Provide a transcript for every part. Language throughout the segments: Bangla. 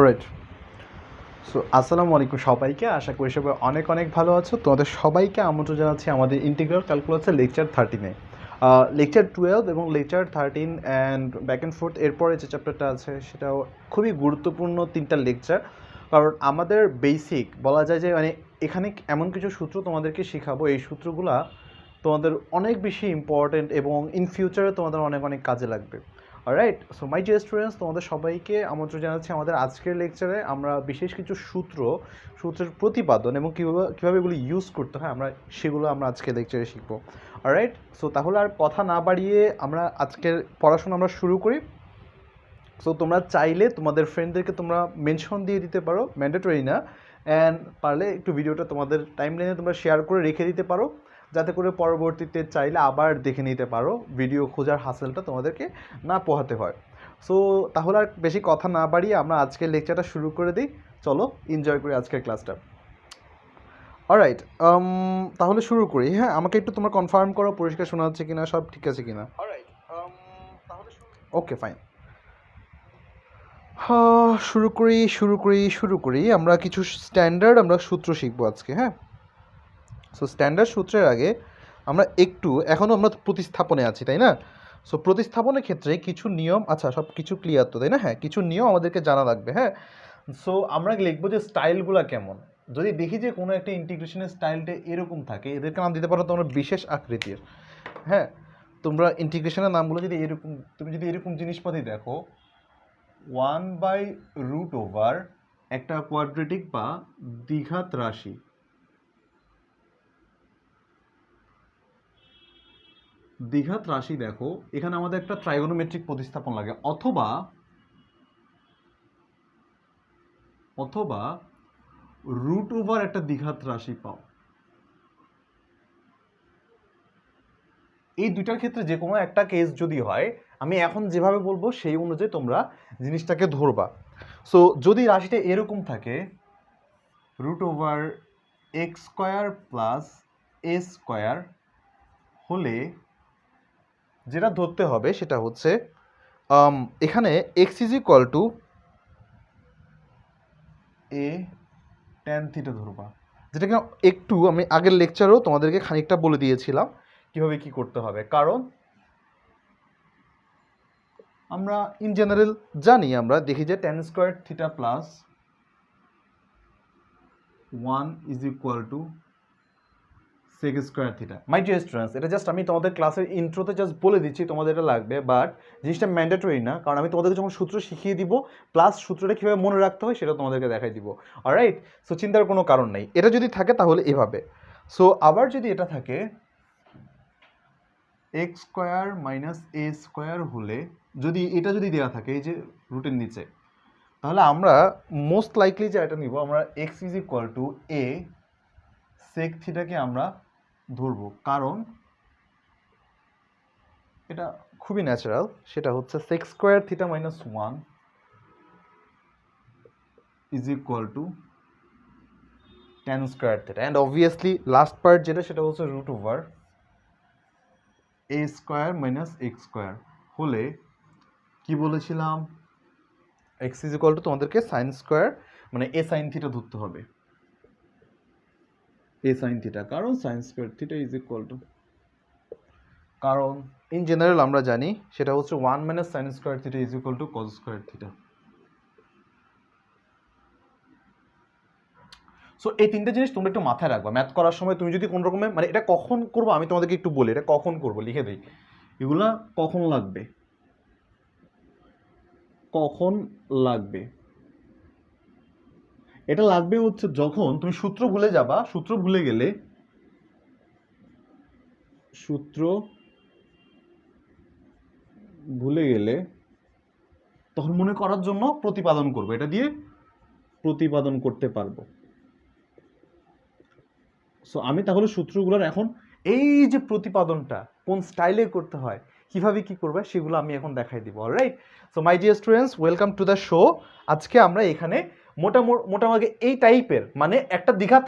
অলরাইট। সো আসসালামু আলাইকুম সবাইকে, আশা করি সবাই অনেক অনেক ভালো আছো। তোমাদের সবাইকে আমন্ত্রণ জানাচ্ছি আমাদের ইন্টিগ্রাল ক্যালকুলাসের লেকচার 13-এ। লেকচার 12 এবং lecture 13 and back and fourth এরপরে যে চ্যাপ্টারটা আছে সেটাও খুবই গুরুত্বপূর্ণ তিনটা লেকচার। কারণ আমাদের বেসিক বলা যায় যে মানে এখানে এমন কিছু সূত্র তোমাদেরকে শেখাবো, এই সূত্রগুলা তোমাদের অনেক বেশি ইম্পর্ট্যান্ট এবং ইন ফিউচারে তোমাদের অনেক অনেক কাজে লাগবে। Alright, so my dear students, তোমাদের সবাইকে আমন্ত্রণ জানাচ্ছি আমাদের আজকের লেকচারে। আমরা বিশেষ কিছু সূত্রের প্রতিপাদন এবং কীভাবে এগুলো ইউজ করতে হয় সেগুলো আমরা আজকে লেকচারে শিখবো। অলরাইট, সো তাহলে আর কথা না বাড়িয়ে আমরা আজকের পড়াশোনা আমরা শুরু করি। সো তোমরা চাইলে তোমাদের ফ্রেন্ডদেরকে তোমরা মেনশন দিয়ে দিতে পারো, ম্যান্ডেটরি না, অ্যান্ড পারলে একটু ভিডিওটা তোমাদের টাইমলাইনে তোমরা শেয়ার করে রেখে দিতে পারো, যাতে করে পরবর্তীতে চাইলে আবার দেখে নিতে পারো, ভিডিও খোঁজার হাসেলটা তোমাদেরকে না পোহাতে হয়। সো তাহলে আর বেশি কথা না বাড়িয়ে আমরা আজকের লেকচারটা শুরু করে দিই। চলো এনজয় করি আজকের ক্লাসটা। অলরাইট, তাহলে শুরু করি। হ্যাঁ, আমাকে একটু তোমরা কনফার্ম করো পরিষ্কার শোনা যাচ্ছে কিনা, সব ঠিক আছে কিনা। অলরাইট, তাহলে ওকে ফাইন। শুরু করি। আমরা কিছু স্ট্যান্ডার্ড সূত্র শিখবো আজকে। হ্যাঁ, সো স্ট্যান্ডার্ড সূত্রের আগে আমরা এখনও আমরা প্রতিস্থাপনে আছি, তাই না? সো প্রতিস্থাপনের ক্ষেত্রে কিছু নিয়ম, আচ্ছা সব কিছু ক্লিয়ার তো, তাই না? হ্যাঁ, কিছু নিয়ম আমাদেরকে জানা লাগবে। হ্যাঁ, সো আমরা লিখবো যে স্টাইলগুলো কেমন। যদি দেখি যে কোনো একটা ইন্টিগ্রেশনের স্টাইলটা এরকম থাকে, এদেরকে নাম দিতে পারো তোমরা বিশেষ আকৃতির। হ্যাঁ, তোমরা ইন্টিগ্রেশনের নামগুলো যদি তুমি যদি এরকম জিনিসপাতি দেখো, 1/√, একটা কোয়াড্রেটিক বা দ্বিঘাত রাশি, দেখো এখানে আমাদের একটা ট্রাইগোনোমেট্রিক প্রতিস্থাপন লাগে, অথবা √, একটা দ্বিঘাত রাশি পাও। এই দুইটার ক্ষেত্রে যে কোনো একটা কেস যদি হয়, আমি এখন যেভাবে বলবো সেই অনুযায়ী তোমরা জিনিসটাকে ধরবা। সো যদি রাশিটা এরকম থাকে, √x² + a² হলে যেটা ধরতে হবে সেটা হচ্ছে এখানে x = a tan θ ধরবা, যেটাকে একটু আমি আগের লেকচারেও তোমাদেরকে খানিকটা বলে দিয়েছিলাম কীভাবে কী করতে হবে। কারণ আমরা ইন জেনারেল জানি, আমরা দেখি যে tan² θ + 1 = sec² θ। মাই ডিয়ার স্টুডেন্টস, এটা জাস্ট আমি তোমাদের ক্লাসের ইন্ট্রোতে জাস্ট বলে দিচ্ছি, তোমাদের এটা লাগবে, বাট জিনিসটা ম্যান্ডেটরি না। কারণ আমি তোমাদেরকে যখন সূত্র শিখিয়ে দিব, প্লাস সূত্রটা কীভাবে মনে রাখতে হয় সেটা তোমাদেরকে দেখাই দিব। অলরাইট, সো চিন্তার কোনো কারণ নেই। এটা যদি থাকে তাহলে এভাবে। সো আবার যদি এটা থাকে x² - a² হলে, এটা যদি দেওয়া থাকে এই যে রুটের নিচে, তাহলে আমরা মোস্ট লাইকলি যে এটা নিব, আমরা x = a sec θ কে আমরা ধরবো। কারণ এটা খুবই ন্যাচারাল, সেটা হচ্ছে sec² θ - 1 = tan² θ, and obviously last part যেটা, সেটা হচ্ছে √a² - x² হলে কি বলেছিলাম, x = তোমাদেরকে sin² মানে a sin θ ধরতে হবে, a sin θ। কারণ sin² θ কারণ ইন জেনারেল আমরা জানি সেটা হচ্ছে 1 - sin² θ = cos² θ। সো এই তিনটে জিনিস তোমরা একটু মাথায় রাখবা ম্যাথ করার সময়। তুমি যদি কোনো রকমের মানে এটা কখন করবো আমি তোমাদেরকে একটু বলি, এটা কখন করবো লিখে দিই। এগুলা কখন লাগবে, এটা লাগবে হচ্ছে যখন তুমি সূত্র ভুলে যাবা। সূত্র ভুলে গেলে তখন মনে করার জন্য প্রতিপাদন করবো, এটা দিয়ে প্রতিপাদন করতে পারবো। সো আমি তাহলে সূত্রগুলোর এখন এই যে প্রতিপাদনটা কোন স্টাইলে করতে হয়, কিভাবে কি করবে, সেগুলো আমি এখন দেখাই দিব। Alright, so my dear students, welcome to the show. আজকে আমরা এখানে মোটামুটি এই টাইপের, মানে একটা দ্বিঘাত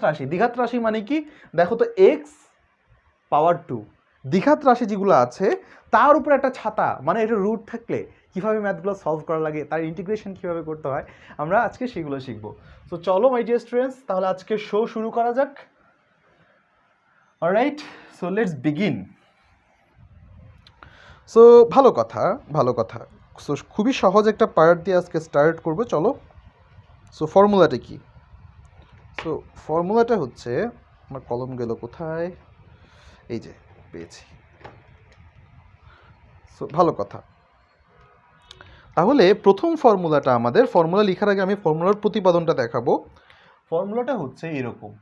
রাশি মানে কি দেখো তো, x⁻², দ্বিঘাত রাশি যেগুলো আছে তার উপরে একটা ছাতা, মানে এটা রুট থাকলে কীভাবে ম্যাথগুলো সলভ করা লাগে, তার ইন্টিগ্রেশন কীভাবে করতে হয়, আমরা আজকে সেগুলো শিখবো। সো চলো মাই ডিয়ার স্টুডেন্টস, তাহলে আজকে শো শুরু করা যাক। Alright, so let's begin. So ভালো কথা। সো খুবই সহজ একটা পার্ট দিয়ে আজকে স্টার্ট করবো, চলো। সো ফর্মুলাটা কি? সো ফর্মুলাটা হচ্ছে, আমার কলম গেল কোথায়, এই যে পেয়েছি। সো ভালো কথা, তাহলে প্রথম ফর্মুলাটা আমাদের, ফর্মুলা লেখার আগে আমি ফর্মুলার প্রতিপাদনটা দেখাবো। ফর্মুলাটা হচ্ছে এরকম,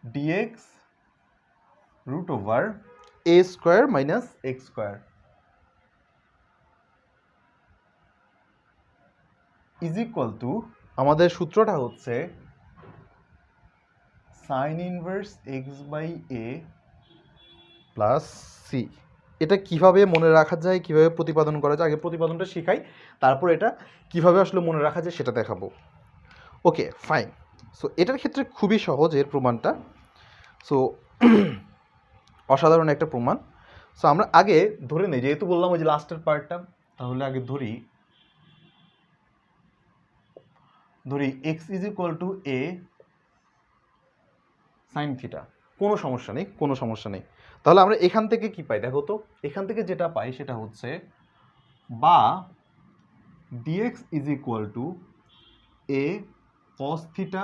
dx root over a square minus x square is equal to, আমাদের সূত্রটা হচ্ছে sine inverse x by a plus c. এটা কিভাবে মনে রাখা যায়, কিভাবে প্রতিপাদন করা যায়, আগে প্রতিপাদনটা শিখাই, তারপর এটা কিভাবে আসলে মনে রাখা যায় সেটা দেখাবো। Okay fine. সো এটার ক্ষেত্রে খুবই সহজ এর প্রমাণটা। সো অসাধারণ একটা প্রমাণ। সো আমরা আগে ধরে নিই, যেহেতু বললাম ওই যে লাস্টের পার্টটা, তাহলে আগে ধরি x is equal to a sine theta. কোনো সমস্যা নেই। তাহলে আমরা এখান থেকে কি পাই দেখো তো, এখান থেকে যেটা পাই সেটা হচ্ছে বা dx is equal to a cos theta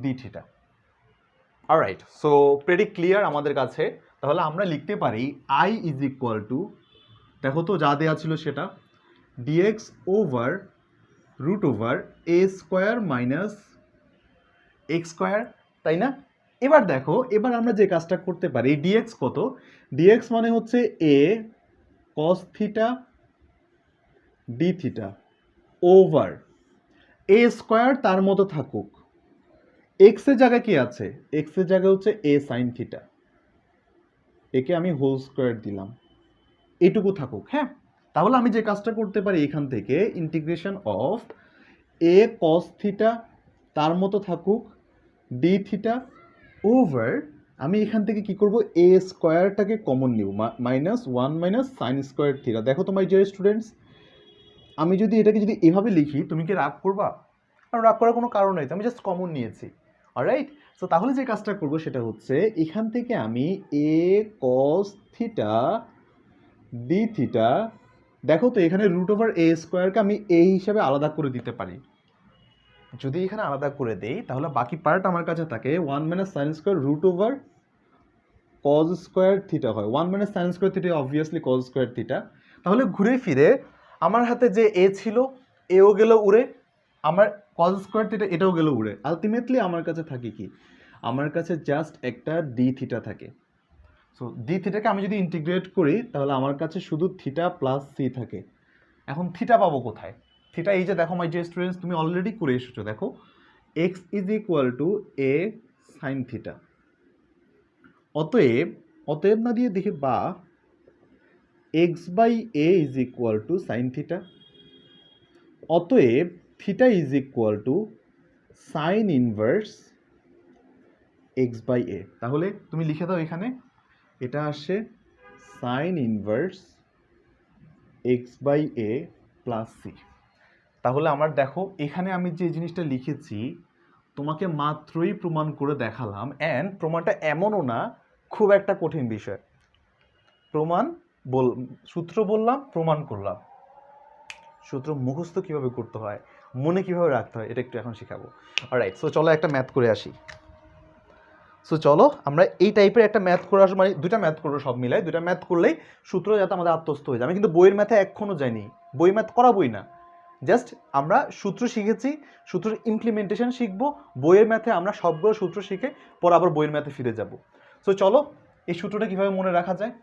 d theta. Alright, so pretty clear আমাদের কাছে। তাহলে আমরা লিখতে পারি আই ইজ ইকুয়াল টু, দেখো তো যা দেওয়া ছিল সেটা, dx over root over a square minus x square, তাই না? এবার দেখো, এবার আমরা যে কাজটা করতে পারি, ডিএক্স কত, ডিএক্স মানে হচ্ছে a cos theta d theta over a square তার মতো থাকুক, এক্স এর জায়গায় কি আছে, এক্স এর জায়গায় হচ্ছে এ সাইন থিটা, একে আমি হোল স্কোয়ার দিলাম, এটুকু থাকুক। হ্যাঁ, তাহলে আমি যে কাজটা করতে পারি, এখান থেকে integration of A cos theta তার মতো থাকুক ডি থিটা ওভার, আমি এখান থেকে কি করব, এ স্কোয়ারটাকে কমন নিব, minus one minus sine square theta. দেখো তো মাই ডিয়ার স্টুডেন্টস, আমি যদি এটাকে যদি এভাবে লিখি, তুমি কি রাগ করবা? আর রাগ করার কোনো কারণ নেই, আমি জাস্ট কমন নিয়েছি। অলরাইট, সো তাহলে যে কাজটা করব সেটা হচ্ছে, এখান থেকে আমি এ কস থিটা ডি থিটা, দেখো তো এখানে রুট ওভার এ স্কোয়ারকে আমি এ হিসাবে আলাদা করে দিতে পারি। যদি এখানে আলাদা করে দেই, তাহলে বাকি পার্ট আমার কাছে থাকে one minus sine square root over cos square theta হয়, one minus sine square theta obviously cos square theta. তাহলে ঘুরে ফিরে আমার হাতে যে এ ছিল, এও গেল উড়ে, আমার কজ স্কোয়ার থিটা এটাও গেল উড়ে, আলটিমেটলি আমার কাছে থাকে কি, আমার কাছে জাস্ট একটা ডি থিটা থাকে। সো ডি থিটাকে আমি যদি ইন্টিগ্রেট করি, তাহলে আমার কাছে শুধু থিটা প্লাস সি থাকে। এখন থিটা পাবো কোথায়? থিটা এই যে দেখো মাই ডিয়ার স্টুডেন্টস, তুমি অলরেডি করে এসেছো, দেখো x is equal to a sine theta. অতএব না দিয়ে দেখি, বা x by a is equal to sine theta, অতএব theta is equal to sine inverse x by a. তাহলে তুমি লিখে দাও এখানে, এটা আসে sine inverse x by a plus c. তাহলে আমার দেখো, এখানে আমি যে জিনিসটা লিখেছি তোমাকে মাত্রই প্রমাণ করে দেখালাম, অ্যান্ড প্রমাণটা এমনও না খুব একটা কঠিন বিষয়। সূত্র বললাম, প্রমাণ করলাম, সূত্র মুখস্থ কিভাবে করতে হয়, মনে কিভাবে রাখতে হয়, এটা একটু এখন শেখাবো। অলরাইট, সো চলো একটা ম্যাথ করে আসি। সো চলো আমরা এই টাইপের একটা ম্যাথ করে আসবো, মানে দুইটা ম্যাথ করবো, সব মিলাই দুইটা ম্যাথ করলেই সূত্র যাতে আমাদের আত্মস্থ হয়ে যায়। আমি কিন্তু বইয়ের ম্যাথে এখনো যাইনি, বই ম্যাথ করাবোই না, জাস্ট আমরা সূত্র শিখেছি, সূত্রের ইমপ্লিমেন্টেশন শিখবো। বইয়ের ম্যাথে আমরা সবগুলো সূত্র শিখে পর আবার বইয়ের ম্যাথে ফিরে যাব। সো চলো এই সূত্রটা কিভাবে মনে রাখা যায়।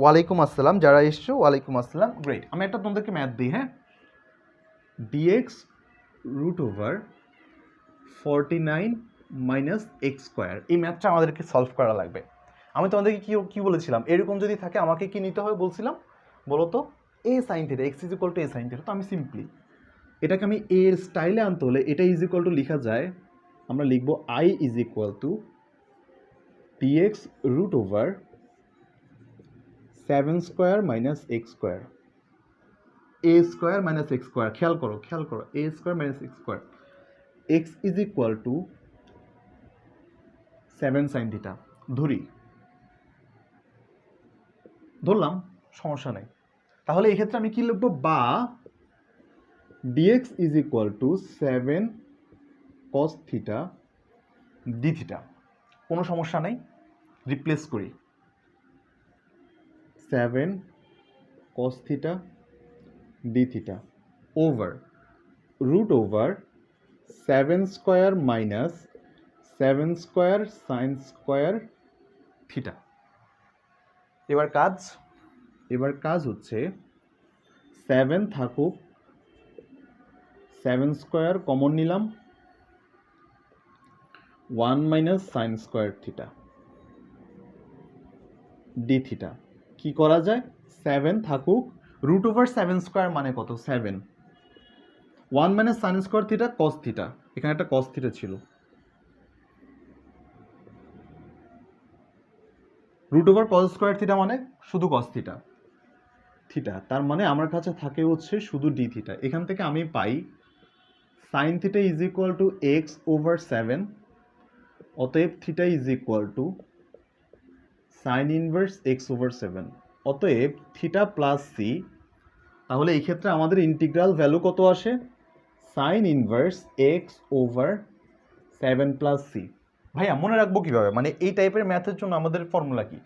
ওয়ালাইকুম আসসালাম, যারা এসছো ওয়ালাইকুম আসসালাম, গ্রেট। আমি একটা তোমাদেরকে ম্যাথ দিই, হ্যাঁ, dx root over 49 minus x square, এই ম্যাথটা আমাদেরকে সলভ করা লাগবে। আমি তোমাদেরকে কি বলেছিলাম, এরকম যদি থাকে আমাকে কি নিতে হবে বলছিলাম, বলো তো, a sine theta, x is equal to a sine theta. তো আমি সিম্পলি এটাকে আমি এর স্টাইলে আনতে হলে এটা ইজ ইকুয়াল টু লেখা যায়, আমরা লিখবো I is equal to dx root over 7 square minus x square, a square minus x square. খেয়াল করো a square minus x square, x is equal to 7 sine theta. ধরলাম, সমস্যা নেই। তাহলে এই ক্ষেত্রে আমি কি লিখবো, বা dx is equal to 7 cos theta d theta. কোনো সমস্যা নেই, রিপ্লেস করি। 7 cos theta d theta over root over 7 square minus 7 square sine square theta. এবার কাজ হচ্ছে 7 থাকুক, 7 স্কোয়ার কমন নিলাম, 1 minus sine square theta d theta. কি করা যায়, 7 থাকুক, রুট ওভার 7 স্কোয়ার মানে কত, 7, 1 minus sine square theta cos theta, এখানে একটা কস থিটা ছিল, root over cos square theta মানে শুধু কস থিটা, তার মানে আমার কাছে থাকে হচ্ছে শুধু ডি থিটা। এখান থেকে আমি পাই sine theta is equal to x over 7, অতএব theta is equal to sine inverse x over 7, অতএব থিটা প্লাস সি। তাহলে এই ক্ষেত্রে আমাদের ইন্টিগ্রাল ভ্যালু কত আসে, sine inverse x over 7 plus c. ভাইয়া মনে রাখবো কিভাবে, মানে এই টাইপের ম্যাথের জন্য আমাদের ফর্মুলা কি?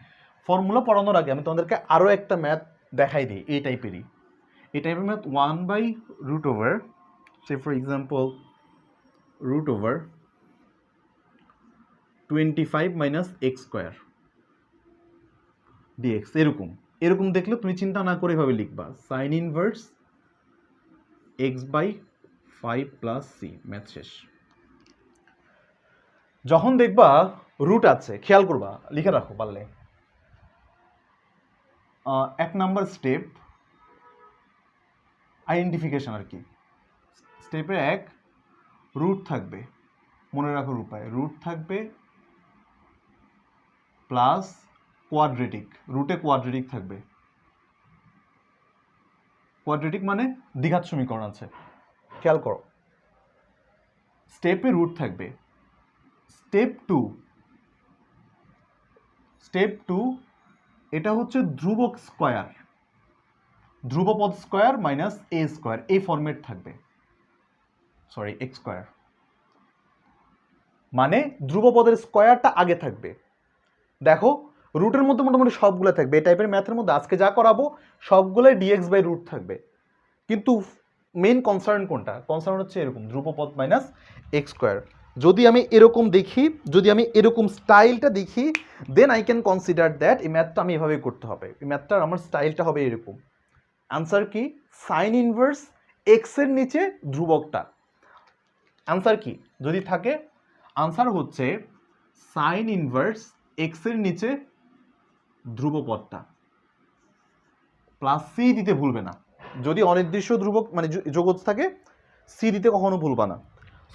ফর্মুলা পড়ানোর আগে আমি তোমাদেরকে আরও একটা ম্যাথ দেখাই দিই এই টাইপের math. 1 by root over, say for example root over 25 minus x square dx, এরকম দেখলে তুমি চিন্তা না করে এভাবে লিখবা, sine inverse x by 5 plus c. Math শেষ। যখন দেখবা রুট আছে, খেয়াল করবা, লিখে রাখো পারলে। 1 নাম্বার স্টেপ আইডেন্টিফিকেশন আর কি। স্টেপে 1 রুট থাকবে, মনে রাখার উপায়, রুট থাকবে প্লাস কোয়াড্রেটিক, রুটে কোয়াড্রেটিক থাকবে। কোয়াড্রেটিক মানে দ্বিঘাত সমীকরণ আছে, খেয়াল করো। স্টেপে রুট থাকবে। স্টেপ টু এটা হচ্ছে ধ্রুবক square, ধ্রুবপদ square minus a square, এই ফরম্যাট থাকবে, সরি এক্স স্কোয়ার, মানে ধ্রুবপদের স্কোয়ারটা আগে থাকবে। দেখো রুটের মধ্যে মোটামুটি সবগুলো থাকবে, এই টাইপের ম্যাথের মধ্যে আজকে যা করাবো সবগুলোই ডিএক্স বাই রুট থাকবে। কিন্তু মেইন কনসার্ন কোনটা, কনসার্ন হচ্ছে এরকম ধ্রুবপদ মাইনাস এক্স স্কোয়ার। যদি আমি এরকম দেখি, যদি আমি এরকম স্টাইলটা দেখি, then I can consider that এই ম্যাথটা আমি এভাবেই করতে হবে, এই ম্যাথটার আমার স্টাইলটা হবে এরকম। আনসার কি, সাইন ইনভার্স এক্সের নিচে ধ্রুবকটা। আনসার কি যদি থাকে, আনসার হচ্ছে সাইন ইনভার্স এক্সের নিচে ধ্রুবপদটা, প্লাস সি দিতে ভুলবে না। যদি অনির্দিষ্ট ধ্রুবক মানে যোগজ থাকে, সি দিতে কখনো ভুলবা না।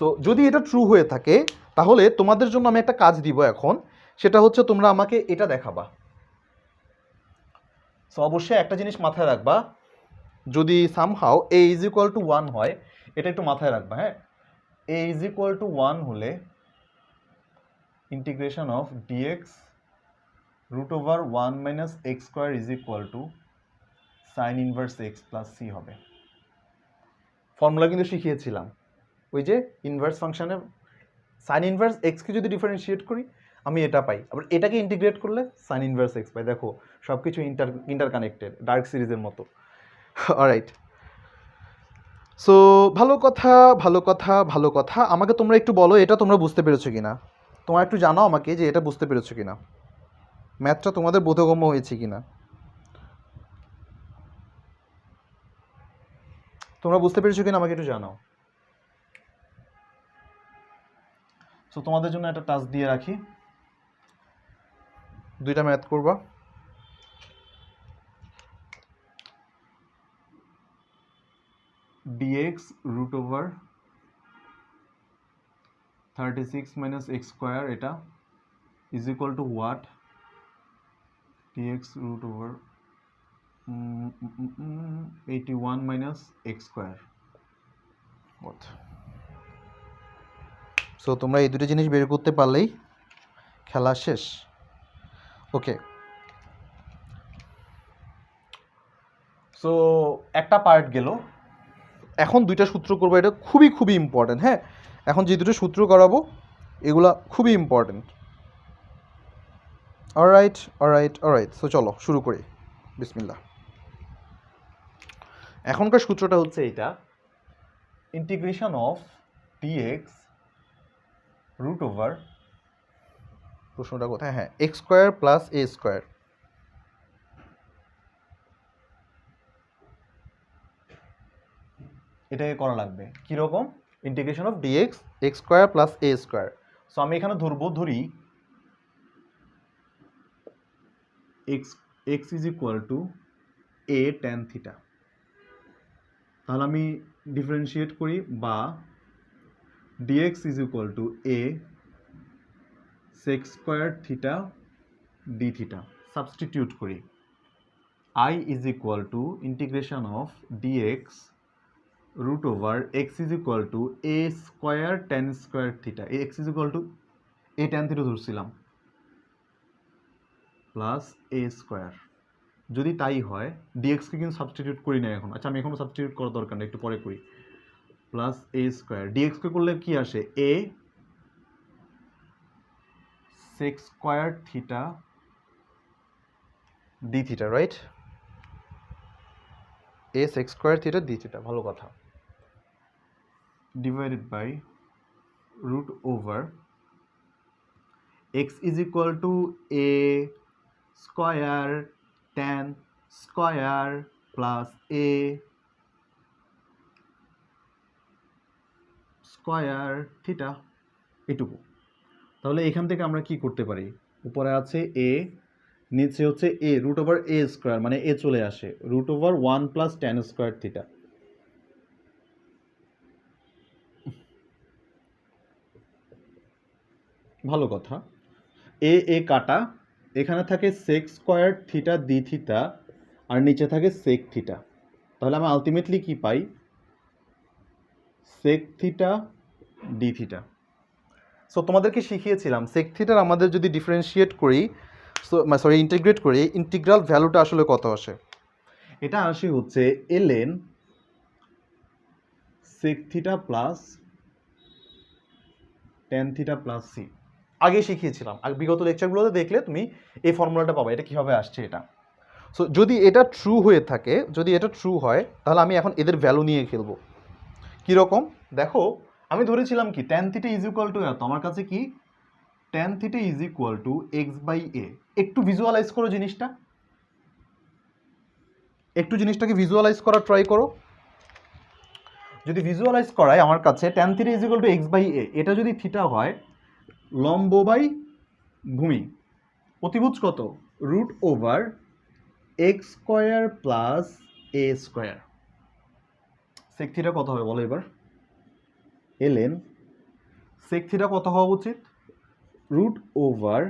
সো যদি এটা ট্রু হয়ে থাকে তাহলে তোমাদের জন্য আমি একটা কাজ দিব এখন, সেটা হচ্ছে তোমরা আমাকে এটা দেখাবা। সো অবশ্যই একটা জিনিস মাথায় রাখবা, যদি somehow A is equal to 1 হয়, এটা একটু মাথায় রাখবা, হ্যাঁ। এ ইজ ইকুয়াল টু 1 হলে integration of dx root over 1 minus x square is equal to sine inverse x plus c হবে। ফর্মুলা কিন্তু শিখিয়েছিলাম, ওই যে ইনভার্স ফাংশনে সাইন ইনভার্স এক্সকে যদি ডিফারেন্সিয়েট করি আমি এটা পাই, আবার এটাকে ইন্টিগ্রেট করলে সাইন ইনভার্স এক্স পাই। দেখো সব কিছু ইন্টারকানেক্টেড, ডার্ক সিরিজের মতো। অলরাইট, সো ভালো কথা। আমাকে তোমরা একটু বলো এটা তোমরা বুঝতে পেরেছো কিনা, তোমরা একটু জানাও আমাকে যে এটা বুঝতে পেরেছো কিনা, ম্যাথটা তোমাদের বোধগম্য হয়েছে কিনা। তোমরা বুঝতে পেরেছো কিনা আমাকে একটু জানাও। সো তোমাদের জন্য একটা টাস্ক দিয়ে রাখি, 2টা ম্যাথ করবা। dx root over 36 minus x square, এটা is equal to what dx root over 81 minus x square what so তোমরা এই দুটো জিনিস বের করতে পারলেই খেলা শেষ ওকে সো একটা পার্ট গেল এখন দুইটা সূত্র করবো এটা খুবই খুবই ইম্পর্টেন্ট হ্যাঁ এখন যে দুটো সূত্র করাবো এগুলা খুবই ইম্পর্টেন্ট অলরাইট সো চলো শুরু করি বিসমিল্লাহ এখনকার সূত্রটা হচ্ছে এটা integration of dx root over প্রশ্নটা কোথায় হ্যাঁ x square plus a square এটাকে করা লাগবে কীরকম integration of dx x square plus a square so আমি এখানে ধরি x is equal to a tan theta তাহলে আমি ডিফারেন্সিয়েট করি বা dx is equal to a sec square theta d theta substitute করি I is equal to integration of dx root over x is equal to a square tan square theta x is equal to a tan theta ধরছিলাম প্লাস এ স্কোয়ার যদি তাই হয় ডিএক্সকে কিন্তু সাবস্টিটিউট করি না এখন আচ্ছা আমি এখনও সাবস্টিটিউট করার দরকার নেই একটু পরে করি প্লাস এ স্কোয়ার ডিএক্সকে করলে কি আসে a sec square theta d theta right a sec square theta d theta ভালো কথা divided by root over x is equal to a square tan square plus a square theta এটুকু তাহলে এখান থেকে আমরা কি করতে পারি উপরে আছে এ নিচে হচ্ছে a root over a square মানে এ চলে আসে root over 1 plus tan square theta ভালো কথা এ কাটা এখানে থাকে sec square theta d theta আর নিচে থাকে সেক থিটা তাহলে আমি আলটিমেটলি কি পাই sec theta d theta so তোমাদেরকে শিখিয়েছিলাম সেক থিটার আমাদের যদি ডিফারেন্সিয়েট করি ইন্টিগ্রেট করি ইন্টিগ্রাল ভ্যালুটা আসলে কত আসে এটা আসে হচ্ছে ln sec theta plus tan theta plus c আগে শিখিয়েছিলাম আর বিগত লেকচারগুলোতে দেখলে তুমি এই ফর্মুলাটা পাবে এটা কীভাবে আসছে এটা সো যদি এটা ট্রু হয়ে থাকে যদি এটা ট্রু হয় তাহলে আমি এখন এদের ভ্যালু নিয়ে খেলবো কীরকম দেখো আমি ধরেছিলাম কি tan theta is equal to এত আমার কাছে কি tan theta is equal to x by a একটু ভিজুয়ালাইজ করো জিনিসটা একটু জিনিসটাকে ভিজুয়ালাইজ করার ট্রাই করো যদি ভিজুয়ালাইজ করায় আমার কাছে tan theta is equal to x by a এটা যদি থিটা হয় লম্ব বাই ভূমি অতিভুজ কত root over x square plus a square sec theta কত হবে বলো এবার ln সেক থিটা কত হওয়া উচিত root over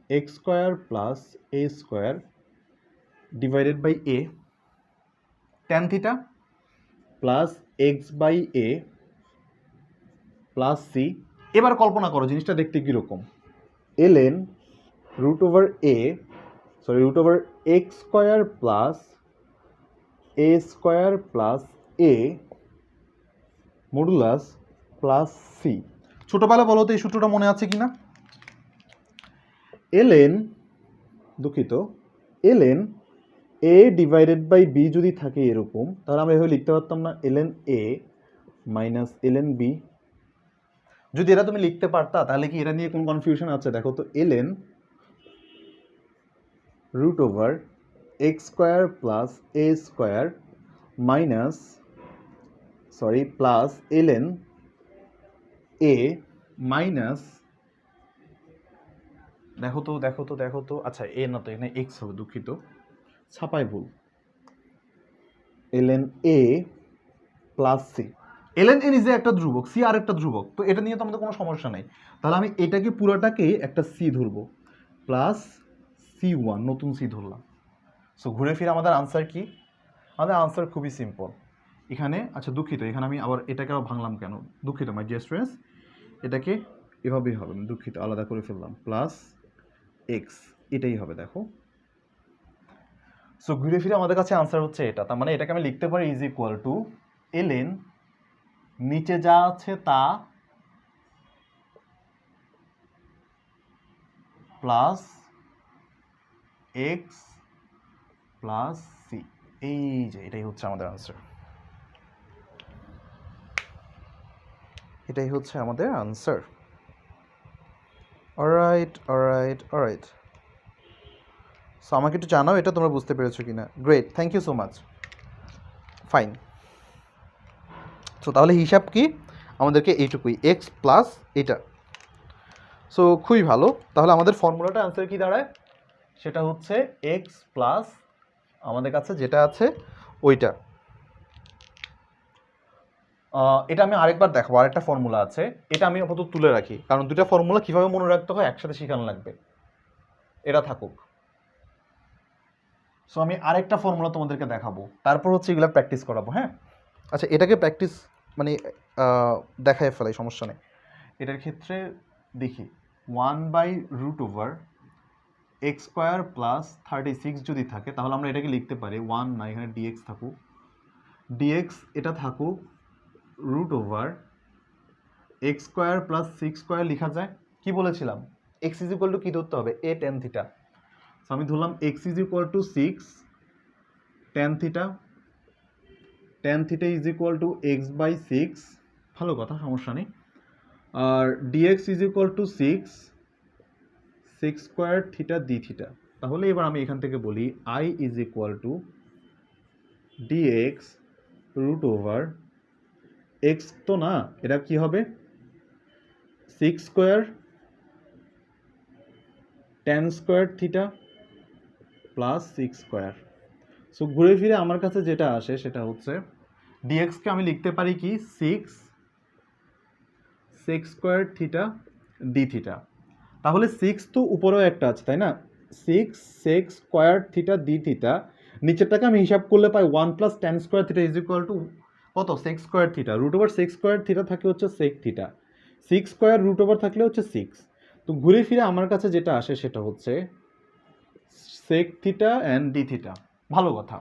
x square plus a square divided by a tan theta plus x by a plus c এবার কল্পনা করো জিনিসটা দেখতে কীরকম ln root over x square plus a square plus a modulus plus c ছোটোবেলা বলো তো এই সূত্রটা মনে আছে কি না ln a divided by b যদি থাকে এরকম তাহলে আমরা এভাবে লিখতে পারতাম না ln a minus ln B যদি এটা তুমি লিখতে পারতা তাহলে কি এটা নিয়ে কোনো কনফিউশন আছে দেখো তো ln root over x square plus a square minus plus ln a minus দেখো তো আচ্ছা এ না তো এখানে এক্স হবে দুঃখিত ছাপায় ভুল ln a plus c ln n is একটা ধ্রুবক, সি আর একটা ধ্রুবক, তো এটা নিয়ে তো আমাদের কোনো সমস্যা নাই। তাহলে আমি এটাকে পুরোটাকে একটা সি ধরবো, প্লাস C1 নতুন সি ধরলাম। সো ঘুরে ফিরে আমাদের আনসার কি? আমাদের আনসার খুবই সিম্পল। এখানে আচ্ছা দুঃখিত, এখানে আমি আবার এটাকে আবার ভাঙলাম কেন, দুঃখিত মাই ডিয়ার স্টুডেন্টস, এটাকে এভাবেই হবে, আমি দুঃখিত আলাদা করে ফেললাম, প্লাস এক্স, এটাই হবে দেখো। সো ঘুরে ফিরে আমাদের কাছে আনসার হচ্ছে এটা। তার মানে এটাকে আমি লিখতে পারি ইজ ইকুয়াল টু ln নিচে যা আছে তা প্লাস এক্স প্লাস সি, এই যে এটাই হচ্ছে আমাদের আনসার, এটাই হচ্ছে আমাদের answer. Alright alright alright, so আমাকে একটু জানাও এটা তোমরা বুঝতে পেরেছো কিনা। Great, thank you so much, fine. So তাহলে হিসাব কি, আমাদেরকে এইটুকুই, এক্স প্লাস এটা। সো খুবই ভালো, তাহলে আমাদের ফর্মুলাটা আনসার কি দাঁড়ায়, সেটা হচ্ছে এক্স প্লাস আমাদের কাছে যেটা আছে ওইটা। এটা আমি আরেকবার দেখাবো, আরেকটা ফর্মুলা আছে, এটা আমি আপাতত তুলে রাখি, কারণ দুটা ফর্মুলা কীভাবে মনে রাখতে হয় একসাথে শেখানো লাগবে, এটা থাকুক। সো আমি আরেকটা ফর্মুলা তোমাদেরকে দেখাবো, তারপর হচ্ছে এগুলো প্র্যাকটিস করাবো, হ্যাঁ। আচ্ছা এটাকে প্র্যাকটিস মানে দেখায় ফেলাই, সমস্যা নেই। এটার ক্ষেত্রে দেখি 1/√ওভার এক্স স্কোয়ার প্লাস 36 যদি থাকে, তাহলে আমরা এটাকে লিখতে পারি 1 না, এখানে ডিএক্স থাকুক, ডিএক্স এটা থাকুক √ওভার এক্স স্কোয়ার প্লাস 6 স্কোয়ার লেখা যায়। কি বলেছিলাম, এক্স ইজ ইকুয়াল টু কী ধরতে হবে, এ টেন থিটা। সো আমি ধরলাম x is equal to 6 tan theta, tan theta is equal to x/6, ভালো কথা, সমস্যা নেই। আর d x is equal to 6 square theta d theta. তাহলে এবার আমি এখান থেকে বলি I is equal to d x √ওভার এক্স, তো না এটা কি হবে 6 square tan square theta plus 6 square. So ঘুরে ফিরে আমার কাছে যেটা আসে সেটা হচ্ছে ডিএক্সকে আমি লিখতে পারি কি 6 স্কোয়ার থিটা ডি থিটা। তাহলে 6 তো উপরেও একটা আছে তাই না, 6 স্কোয়ার থিটা ডি থিটা, নিচেরটাকে আমি হিসাব করলে পাই 1 plus tan square theta is equal two কত, 6 square theta, √over 6 square theta থাকে হচ্ছে সেক থিটা, 6 স্কোয়ার √ওভার থাকলে হচ্ছে 6। তো ঘুরে ফিরে আমার কাছে যেটা আসে সেটা হচ্ছে sec theta and d theta, ভালো কথা।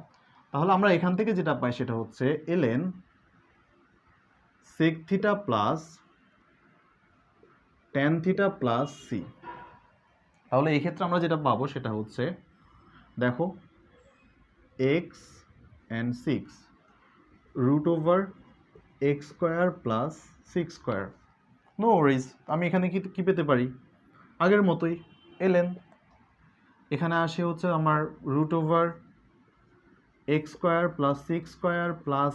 তাহলে আমরা এখান থেকে যেটা পাই সেটা হচ্ছে ln sec theta plus tan theta plus c. তাহলে এই ক্ষেত্রে আমরা যেটা পাবো সেটা হচ্ছে দেখো এক্স অ্যান্ড 6 √ওভার x square plus 6 square, no worries. আমি এখানে কি পেতে পারি, আগের মতোই ln, এখানে আসে হচ্ছে আমার √ওভার x square plus 6 square plus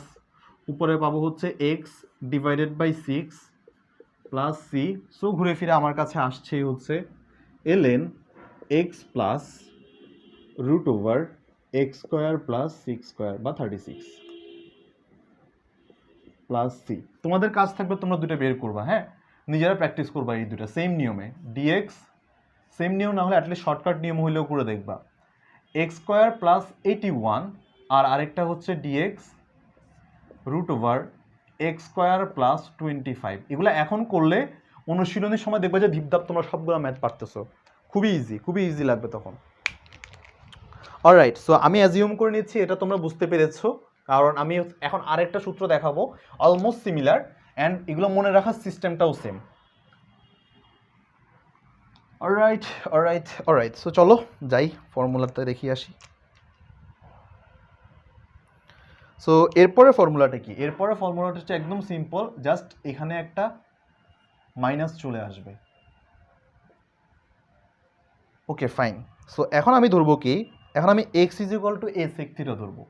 উপরে পাবো হচ্ছে x divided by 6 plus c. So ঘুরে ফিরে আমার কাছে আসছেই হচ্ছে ln এক্স প্লাস √ওভার এক্স স্কোয়ার প্লাস 6 স্কোয়ার বা 36 প্লাস সি। তোমাদের কাজ থাকবে তোমরা দুটো বের করবা, হ্যাঁ, নিজেরা প্র্যাকটিস করবা এই দুটো সেম নিয়মে। ডিএক্স সেম নিয়ম না হলে অ্যাটলিস্ট শর্টকাট নিয়ম হইলেও করে দেখবা, এক্স স্কোয়ার প্লাস 81 আর আরেকটা হচ্ছে ডিএক্স √ওভার এক্স স্কোয়ার প্লাস 25। এগুলো এখন করলে অনুশীলনের সময় দেখবে যে ধিপধাপ তোমরা সবগুলো ম্যাথ পারতেছো, খুবই ইজি লাগবে তখন। অলরাইট, সো আমি অ্যাজিউম করে নিচ্ছি এটা তোমরা বুঝতে পেরেছো, কারণ আমি এখন আরেকটা সূত্র দেখাবো অলমোস্ট সিমিলার, অ্যান্ড এগুলো মনে রাখার সিস্টেমটাও সেম। অলরাইট, সো চলো যাই ফর্মুলাটা দেখিয়ে আসি। সো এরপরে ফর্মুলাটা কি, এরপরে ফর্মুলাটা হচ্ছে একদম সিম্পল, জাস্ট এখানে একটা মাইনাস চলে আসবে। Okay fine. সো এখন আমি ধরবো কি, এখন আমি x is equal to a sec theta ধরবো,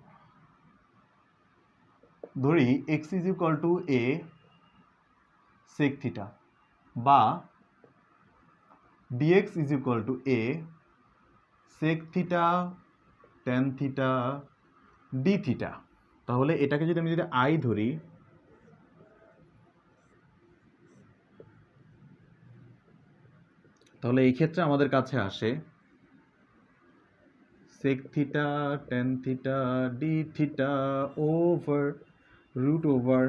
ধরি x is equal to a sec theta, বা dx is equal to a sec theta tan theta d theta. তাহলে এটাকে যদি আমি আই ধরি, তাহলে এই ক্ষেত্রে আমাদের কাছে আসে sec theta tan theta d theta over root over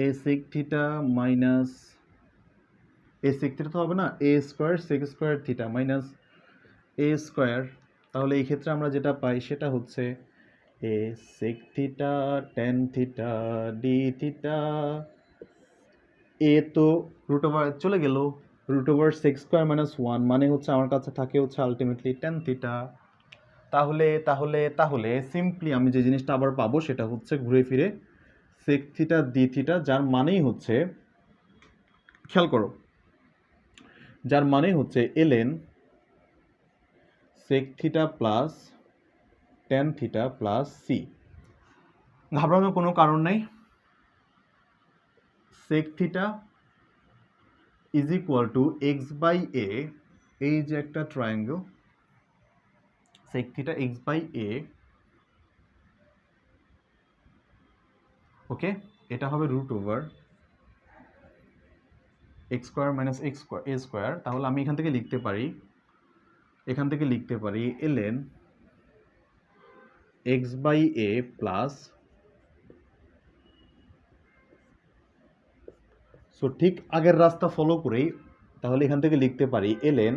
a sec theta minus a sec theta তো হবে না, a square sec square theta minus a square. তাহলে এই ক্ষেত্রে আমরা যেটা পাই সেটা হচ্ছে a sec theta tan theta d theta, a তো রুট ওভার চলে গেল, root over sec square minus 1 মানে হচ্ছে আমার কাছে থাকে হচ্ছে আলটিমেটলি tan থিটা। তাহলে তাহলে তাহলে সিম্পলি আমি যে জিনিসটা আবার পাবো সেটা হচ্ছে ঘুরে ফিরে sec থিটা d থিটা, যার মানেই হচ্ছে, খেয়াল করো, যার মানেই হচ্ছে ln sec theta plus tan theta plus c। ঘাবড়ানোর কোনো কারণ নেই, sec theta is equal to x by a, এই যে একটা triangle sec theta x by a, okay, এটা হবে root over x square minus x square a square. তাহলে আমি এখান থেকে লিখতে পারি ln x by a plus, so ঠিক আগের রাস্তা ফলো করেই তাহলে এখান থেকে লিখতে পারি ln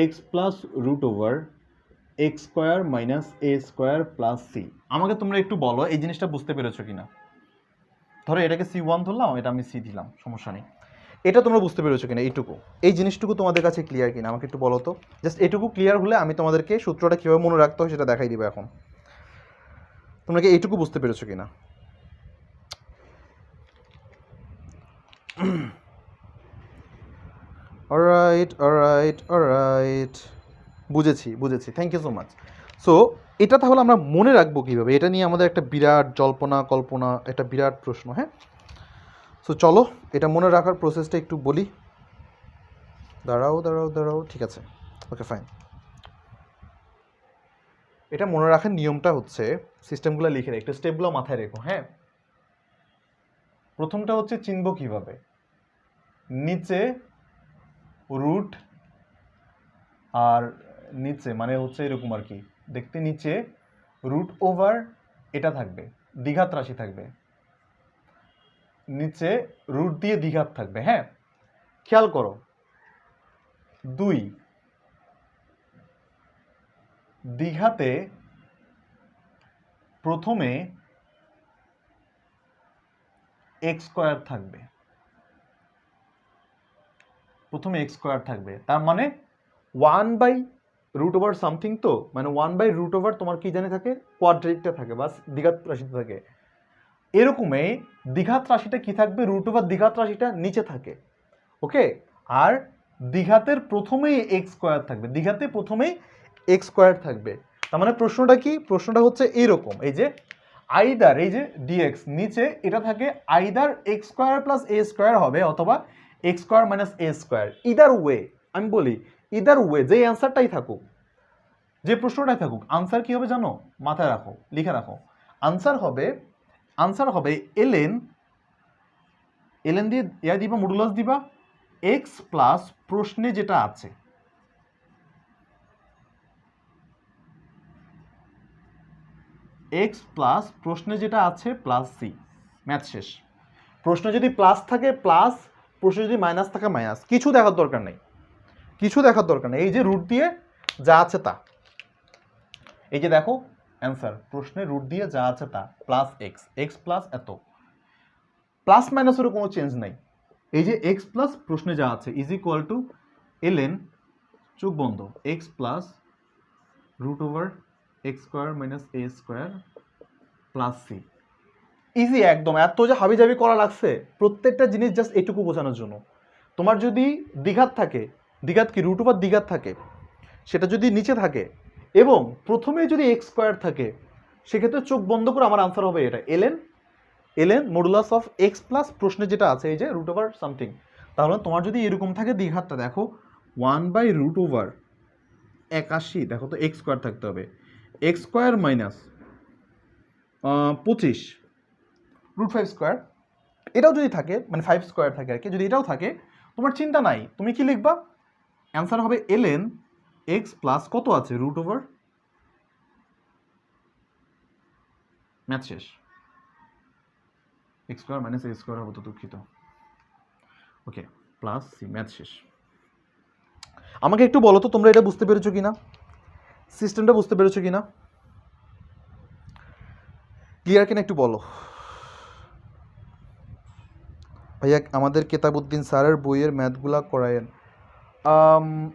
x plus root over x square minus a square plus c. আমাকে তোমরা একটু বলো এই জিনিসটা বুঝতে পেরেছো কিনা। ধরো এটাকে c1 ধরলাম, এটা আমি সি দিলাম, সমস্যা নেই। এটা তোমরা বুঝতে পেরেছো কিনা, এইটুকু, এই জিনিসটুকু তোমাদের কাছে ক্লিয়ার কিনা আমাকে একটু বলো তো। জাস্ট এটুকু ক্লিয়ার হলে আমি তোমাদেরকে সূত্রটা কীভাবে মনে রাখতে হয় সেটা দেখাই দিব। এখন তোমরা কি এইটুকু বুঝতে পেরেছো কিনা? অলরাইট, বুঝেছি, thank you so much. So এটা তাহলে আমরা মনে রাখবো কীভাবে, এটা নিয়ে আমাদের একটা বিরাট কল্পনা, একটা বিরাট প্রশ্ন। হ্যাঁ, সো চলো এটা মনে রাখার প্রসেসটা একটু বলি। দাঁড়াও, ঠিক আছে, ওকে ফাইন। এটা মনে রাখার নিয়মটা হচ্ছে, সিস্টেমগুলো লিখে রেখো, স্টেপগুলো মাথায় রেখো। হ্যাঁ, প্রথমটা হচ্ছে চিনব কিভাবে, নিচে রুট, আর নিচে মানে হচ্ছে এরকম আর কি দেখতে, নিচে রুট ওভার এটা থাকবে, দ্বিঘাত রাশি থাকবে, নিচে রুট দিয়ে দ্বিঘাত থাকবে। হ্যাঁ, খেয়াল করো, 2 দ্বিঘাতে প্রথমে এক্স স্কোয়ার থাকবে, তার মানে 1/√ওভার সামথিং, তো মানে 1/√ওভার তোমার কি জানে থাকে, কোয়াড্রেটিকটা থাকে, বাস দ্বিঘাত রাশিতে থাকে। এরকমই দ্বিঘাত রাশিটা কি থাকবে, রুট ওভার দ্বিঘাত রাশিটা নিচে থাকে, ওকে। আর দ্বিঘাতের প্রথমেই এক্স স্কোয়ার থাকবে, দ্বিঘাতে প্রথমেই এক্স স্কোয়ার থাকবে। তার মানে প্রশ্নটা কি, প্রশ্নটা হচ্ছে এইরকম, এই যে আইদার, এই যে ডিএক্স নিচে এটা থাকে, either x square plus a square হবে, অথবা x square minus a square. Either way, আমি বলি ইদার ওয়ে, যে অ্যান্সারটাই থাকুক, যে প্রশ্নটাই থাকুক, আনসার কি হবে জানো, মাথায় রাখো, লিখে রাখো। আনসার হবে এলএন দিয়ে ইয়া দিবা, মডুলাস দিবা, এক্স প্লাস প্রশ্নে যেটা আছে, এক্স প্লাস প্রশ্নে যেটা আছে প্লাস সি, ম্যাথ শেষ। প্রশ্ন যদি প্লাস থাকে প্লাস, প্রশ্ন যদি মাইনাস থাকে মাইনাস, কিছু দেখার দরকার নেই, এই যে রুট দিয়ে যা আছে তা, এই যে দেখো অ্যান্সার, প্রশ্নে রুট দিয়ে যা আছে তা, প্লাস এক্স প্লাস এত, প্লাস মাইনাসেরও কোনো চেঞ্জ নাই। এই যে এক্স প্লাস প্রশ্নে যা আছে ইজ ইকুয়াল টু ln, চোখ বন্ধ, x plus root over x square minus a square plus c. Easy একদম, এত যে হাবিজাবি করা লাগছে প্রত্যেকটা জিনিস জাস্ট এটুকু বোঝানোর জন্য। তোমার যদি দ্বিঘাত থাকে, দ্বিঘাত কি, রুট ওভার দ্বিঘাত থাকে, সেটা যদি নিচে থাকে এবং প্রথমে যদি এক্স স্কোয়ার থাকে, সেক্ষেত্রে চোখ বন্ধ করে আমার আনসার হবে এটা, ln modulus of x plus প্রশ্নে যেটা আছে, এই যে রুট ওভার সামথিং। তাহলে তোমার যদি এরকম থাকে দ্বিঘাতটা, দেখো 1/√81, দেখো তো এক্স স্কোয়ার থাকতে হবে, এক্স স্কোয়ার মাইনাস 25 √5 স্কোয়ার, এটাও যদি থাকে মানে 5 স্কোয়ার থাকে আর কি, যদি এটাও থাকে তোমার চিন্তা নাই, তুমি কি লিখবা, অ্যান্সার হবে ln x প্লাস কত আছে রুট ওভার, ম্যাথ শেষ, x square minus a square হবে, তো দুঃখিত, ওকে প্লাস সি, ম্যাথ শেষ। আমাকে একটু বলো তো তোমরা এটা বুঝতে পেরেছো কিনা, সিস্টেমটা বুঝতে পেরেছো কিনা, ক্লিয়ার কিনা একটু বলো ভাইয়া। আমাদের কেতাবউদ্দিন স্যারের বইয়ের ম্যাথগুলা করায়েন।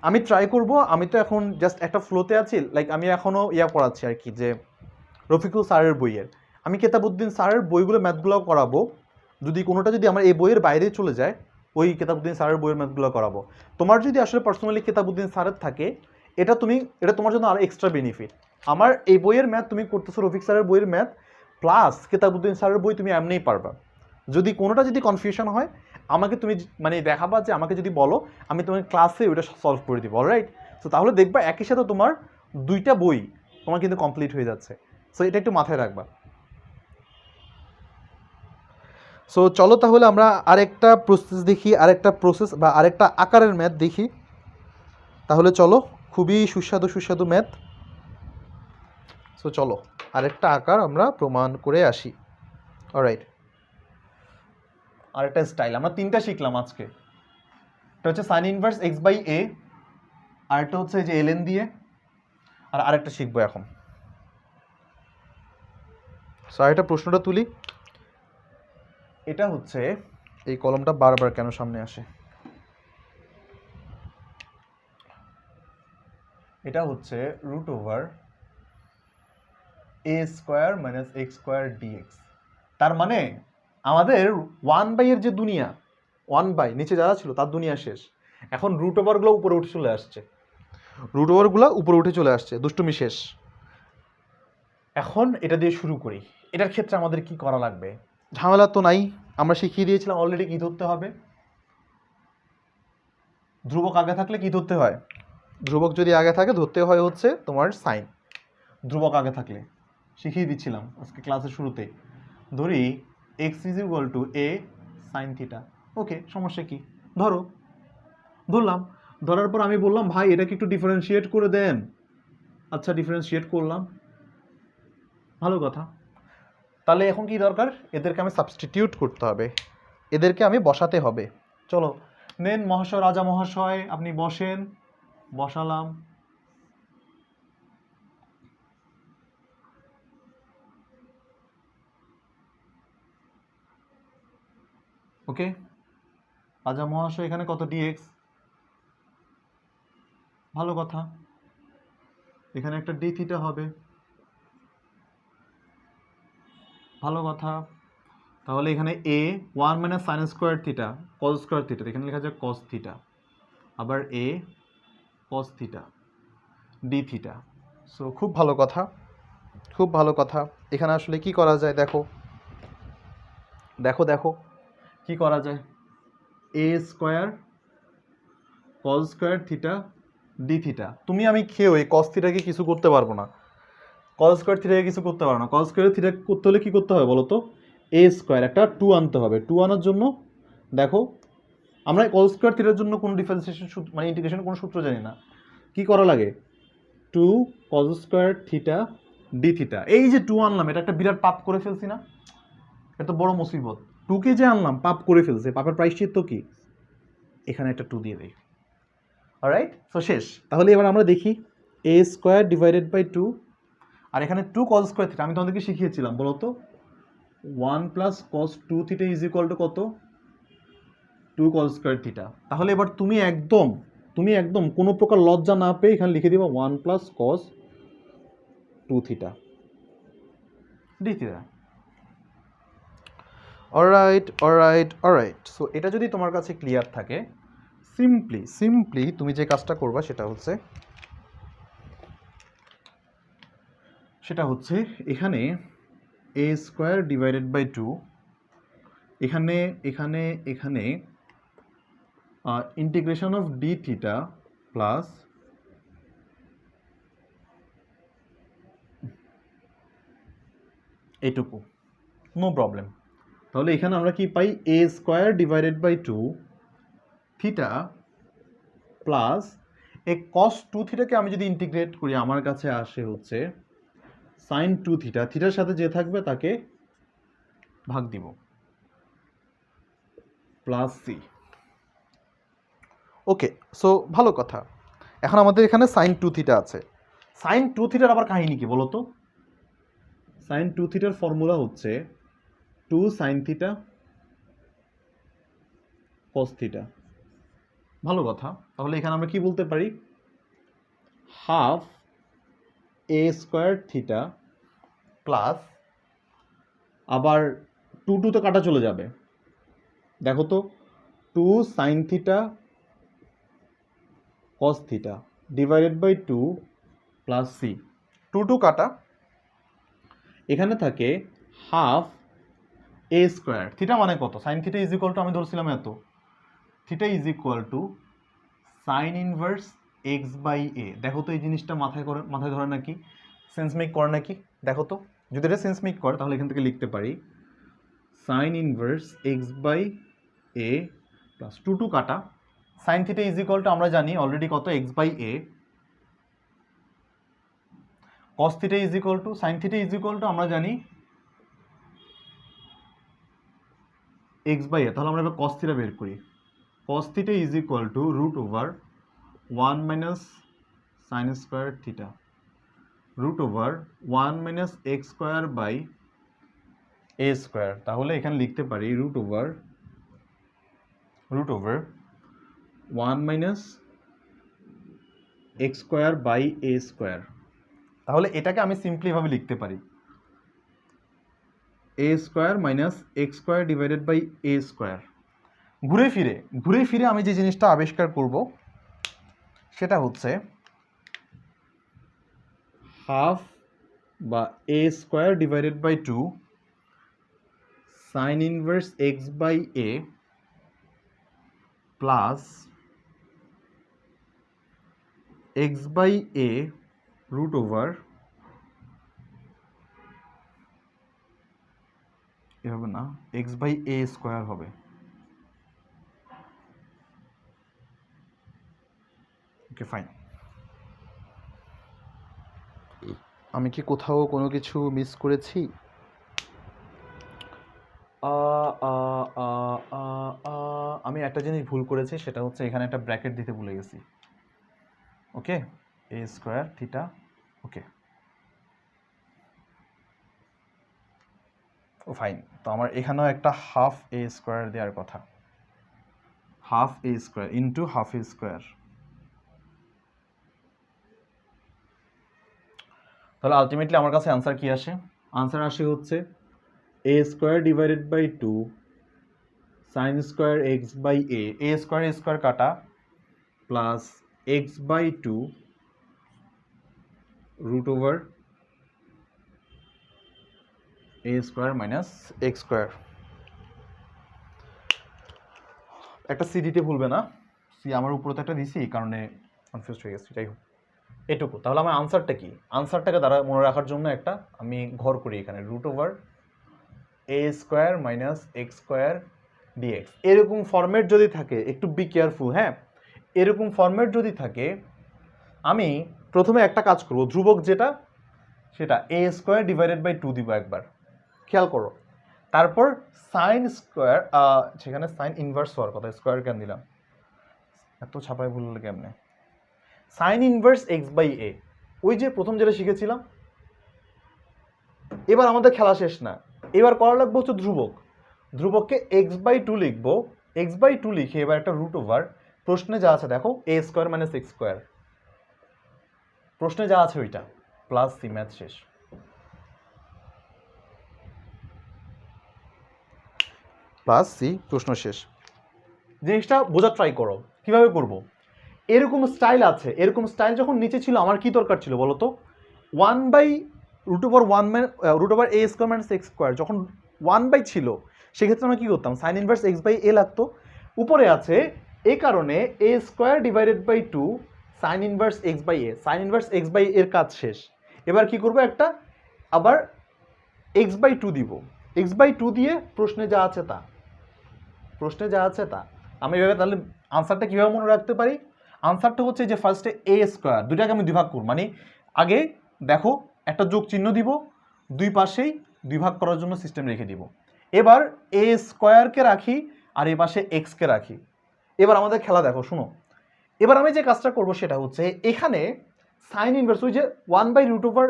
আমি ট্রাই করব, আমি তো এখন জাস্ট একটা ফ্লোতে আছি, লাইক আমি এখনও পড়াচ্ছি আর কি, যে রফিকুল স্যারের বইয়ের, আমি কেতাবউদ্দিন স্যারের বইগুলো ম্যাথগুলো করাবো, যদি কোনোটা যদি আমার এই বইয়ের বাইরে চলে যায় ওই কেতাবউদ্দিন স্যারের বইয়ের ম্যাথগুলো করাবো। তোমার যদি আসলে পার্সোনালি কেতাবউদ্দিন স্যারের থাকে, এটা তোমার জন্য আরও এক্সট্রা বেনিফিট। আমার এই বইয়ের ম্যাথ তুমি করতেছো রফিক স্যারের বইয়ের ম্যাথ প্লাস কেতাবউদ্দিন স্যারের বই, তুমি এমনিই পারবা। যদি কোনোটা যদি কনফিউশন হয় আমাকে তুমি মানে দেখাবা, যে আমাকে যদি বলো, আমি তোমাকে ক্লাসে ওইটা সলভ করে দিব, অলরাইট। সো তাহলে দেখবা একই সাথে তোমার দুইটা বই তোমার কিন্তু কমপ্লিট হয়ে যাচ্ছে। সো এটা একটু মাথায় রাখবা। সো চলো তাহলে আমরা আরেকটা প্রসেস দেখি, আরেকটা প্রসেস বা আরেকটা আকারের ম্যাথ দেখি। তাহলে চলো, খুবই সুস্বাদু সুস্বাদু ম্যাথ। সো চলো আরেকটা আকার আমরা প্রমাণ করে আসি, অলরাইট। আরেকটা স্টাইল আমরা তিনটা শিখলাম আজকে, এটা হচ্ছে সাইন ইনভার্স এক্স বাই এ, আরেকটা হচ্ছে যে এলএন দিয়ে, আর আরেকটা শিখবো এখন। সো আরেকটা প্রশ্নটা তুলি, এটা হচ্ছে, এই কলমটা বারবার কেন সামনে আসে, এটা হচ্ছে root over a square minus x square d x. তার মানে আমাদের 1/, এর যে দুনিয়া 1/, নিচে যারা ছিল তার দুনিয়া শেষ, এখন রুট ওভারগুলো উপরে উঠে চলে আসছে, রুট ওভারগুলো উপরে উঠে চলে আসছে, দুষ্টুমি শেষ। এখন এটা দিয়ে শুরু করি। এটার ক্ষেত্রে আমাদের কি করা লাগবে, ঝামেলা তো নাই, আমরা শিখিয়ে দিয়েছিলাম অলরেডি কি ধরতে হবে। ধ্রুবক আগে থাকলে কি ধরতে হয়, ধ্রুবক যদি আগে থাকে ধরতে হয় হচ্ছে তোমার সাইন, ধ্রুবক আগে থাকলে শিখিয়ে দিচ্ছিলাম আজকে ক্লাসের শুরুতে। ধরি x is equal to a sine theta, okay সমস্যা কি, ধরো, ধরলাম, ধরার পর আমি বললাম ভাই এটাকে একটু ডিফারেন্সিয়েট করে দেন, আচ্ছা ডিফারেন্সিয়েট করলাম, ভালো কথা। তাহলে এখন কি দরকার, এদেরকে আমি সাবস্টিটিউট করতে হবে, এদেরকে আমি বসাতে হবে। চলো নেন মহাশয়, রাজা মহাশয় আপনি বসেন, বসালাম। ওকে, রাজা মহাশয় এখানে কত ডিএক্স, ভালো কথা, এখানে একটা ডি থিটা হবে, ভালো কথা। তাহলে এখানে a 1 minus sine square theta cos square theta, এখানে লেখা যায় কস থিটা, আবার a cos theta d theta. So খুব ভালো কথা, খুব ভালো কথা। এখানে আসলে কি করা যায় দেখো, দেখো দেখো কি করা যায়, a square cos square theta d theta. তুমি আমি খেয়েও এই কস থিটাকে কিছু করতে পারবো না, কস স্কোয়ার থিটাকে কিছু করতে পারবো না। কস স্কোয়ার থিটা করতে হলে কী করতে হবে বলো তো, এ স্কোয়ার একটা 2 আনতে হবে, 2 আনার জন্য দেখো আমরা কস স্কোয়ার থিটার জন্য কোনো ডিফারেন্সিয়েশন মানে ইন্টিগ্রেশন কোনো সূত্র জানি না, কি করা লাগে, 2 কস স্কোয়ার থিটা ডি থিটা। এই যে 2 আনলাম, এটা একটা বিরাট পাপ করে ফেলছি না, এটা তো বড় মুসিবত, 2কে যে আনলাম পাপ করে ফেলছে, পাপের প্রায়শ্চিত্ত কি, এখানে একটা 2 দিয়ে দেই, অলরাইট। সো শেষ। তাহলে এবার আমরা দেখি এ স্কোয়ার ডিভাইডেড বাই 2, আর এখানে 2 কস স্কোয়ার থিটা আমি তোমাদেরকে শিখিয়েছিলাম, বলো তো 1 plus cos 2 theta is equal two কত, 2 কস স্কোয়ার থিটা। তাহলে এবার তুমি একদম কোনো প্রকার লজ্জা না পেয়ে এখানে লিখে দিবা 1 plus cos 2 theta d theta. Alright alright alright. So এটা যদি তোমার কাছে ক্লিয়ার থাকে, সিম্পলি তুমি যে কাজটা করবা সেটা হচ্ছে এখানে এ স্কোয়ার ডিভাইডেড বাই 2, এখানে এখানে এখানে integration of d theta plus এইটুকু, নো প্রবলেম। তাহলে এখানে আমরা কি পাই, a square divided by 2 theta plus এই কস 2 থিটাকে আমি যদি ইন্টিগ্রেট করি আমার কাছে আসে হচ্ছে সাইন 2 থিটা, থিটার সাথে যে থাকবে তাকে ভাগ দিব প্লাস সি। ওকে, সো ভালো কথা। এখন আমাদের এখানে সাইন 2 থিটা আছে। সাইন 2 থিটার আবার কাহিনী কি বলো তো? সাইন 2 থিটার ফর্মুলা হচ্ছে 2 সাইন থিটা কস থিটা। ভালো কথা। তাহলে এখানে আমরা কি বলতে পারি? Half a square theta plus, আবার 2 তো কাটা চলে যাবে, দেখো তো 2 sine theta cos theta divided by 2 plus c. 2 কাটা, এখানে থাকে হাফ এ স্কোয়ার। থিটা মানে কত? Sine theta is equal to, আমি ধরছিলাম এত, theta is equal to sine inverse x by a. দেখো তো এই জিনিসটা মাথায় ধরে নাকি, সেন্স মেক করে নাকি? দেখো তো, যদি এটা সেন্স মেক করে তাহলে এখান থেকে লিখতে পারি sine inverse x by a plus 2 কাটা, sine theta is equal to আমরা জানি অলরেডি কত, x by a, cos theta is equal to, sine theta is equal to আমরা জানি এক্স বাই এ। তাহলে আমরা এবার কস থিটা বের করি। Cos theta is equal to root over 1 minus sine square theta root over 1 minus x square by a square. তাহলে এখানে লিখতে পারি root over 1 minus x square by a square. তাহলে এটাকে আমি সিম্পলিভাবে লিখতে পারি a square minus x square divided by a square. ঘুরে ফিরে আমি যে জিনিসটা আবিষ্কার করব সেটা হচ্ছে হাফ বা a square divided by 2 sine inverse x by a plus x by a root over, এভাবে না, এক্স বাই এ স্কোয়ার হবে। Okay fine. আমি কি কোথাও কোনো কিছু মিস করেছি? আমি একটা জিনিস ভুল করেছি, সেটা হচ্ছে এখানে একটা ব্র্যাকেট দিতে ভুলে গেছি। Okay, a square theta. Okay, oh fine. তো আমার এখানেও একটা হাফ এ স্কোয়ার দেওয়ার কথা, half a square into half a square. তাহলে আলটিমেটলি আমার কাছে আনসার কি আসে? আনসার আসে হচ্ছে a square divided by 2 sine square x by a square কাটা plus x by 2 root over a square minus x square. একটা সি দিতে ভুলবে না, সি আমার উপরে তো একটা দিছি, এই কারণে কনফিউজ হয়ে গেছি। যাই হোক, এটুকু। তাহলে আমার আনসারটা কি? আনসারটাকে দ্বারা মনে রাখার জন্য একটা আমি ঘর করি এখানে, root over a square minus x square dx. এরকম ফরম্যাট যদি থাকে, একটু বি কেয়ারফুল, হ্যাঁ, এরকম ফরম্যাট যদি থাকে আমি প্রথমে একটা কাজ করব, ধ্রুবক যেটা সেটা এ স্কোয়ার ডিভাইডেড বাই 2 দিব একবার, খেয়াল করো। তারপর সাইন স্কোয়ার, সেখানে সাইন ইনভার্স হওয়ার কথা, স্কোয়ার কেন দিলাম, এত ছাপায় ভুল হলে কেমনে? সাইন ইনভার্স এক্স বাই এ, ওই যে প্রথম যেটা শিখেছিলাম। এবার আমাদের খেলা শেষ না, এবার করা লাগবে হচ্ছে ধ্রুবক। ধ্রুবককে এক্স বাই 2 লিখবো, এক্স বাই 2 লিখে এবার একটা রুট ওভার, প্রশ্নে যা আছে দেখো এ স্কোয়ার মাইনাস এক্স স্কোয়ার, প্রশ্নে যা আছে ওইটা, প্লাস সি। ম্যাথ শেষ। প্লাস সি, প্রশ্ন শেষ। জিনিসটা বোঝার ট্রাই করো কিভাবে করব। এরকম স্টাইল আছে, এরকম স্টাইল যখন নিচে ছিল আমার কি দরকার ছিল বলো তো? 1 by root over a square minus x square, যখন 1 বাই ছিল সেক্ষেত্রে আমরা কী করতাম, sine inverse x by a লাগতো। উপরে আছে এই কারণে a square divided by 2 sine inverse x by a, sine inverse x by এর কাজ শেষ। এবার কি করবো, একটা আবার এক্স বাই 2 দিব, এক্স বাই 2 দিয়ে প্রশ্নে যা আছে তা, আমি এভাবে তাহলে আনসারটা কীভাবে মনে রাখতে পারি? আনসারটা হচ্ছে যে ফার্স্টে এ স্কোয়ার, দুইটাকে আমি দুই ভাগ করব, মানে আগে দেখো একটা যোগ চিহ্ন দিব, দুই পাশেই দুই ভাগ করার জন্য সিস্টেম রেখে দিব। এবার এ স্কোয়ারকে রাখি আর এ পাশে এক্সকে রাখি। এবার আমাদের খেলা দেখো, শুনো। এবার আমি যে কাজটা করব সেটা হচ্ছে এখানে সাইন ইনভার্স, ওই যে 1/√ওভার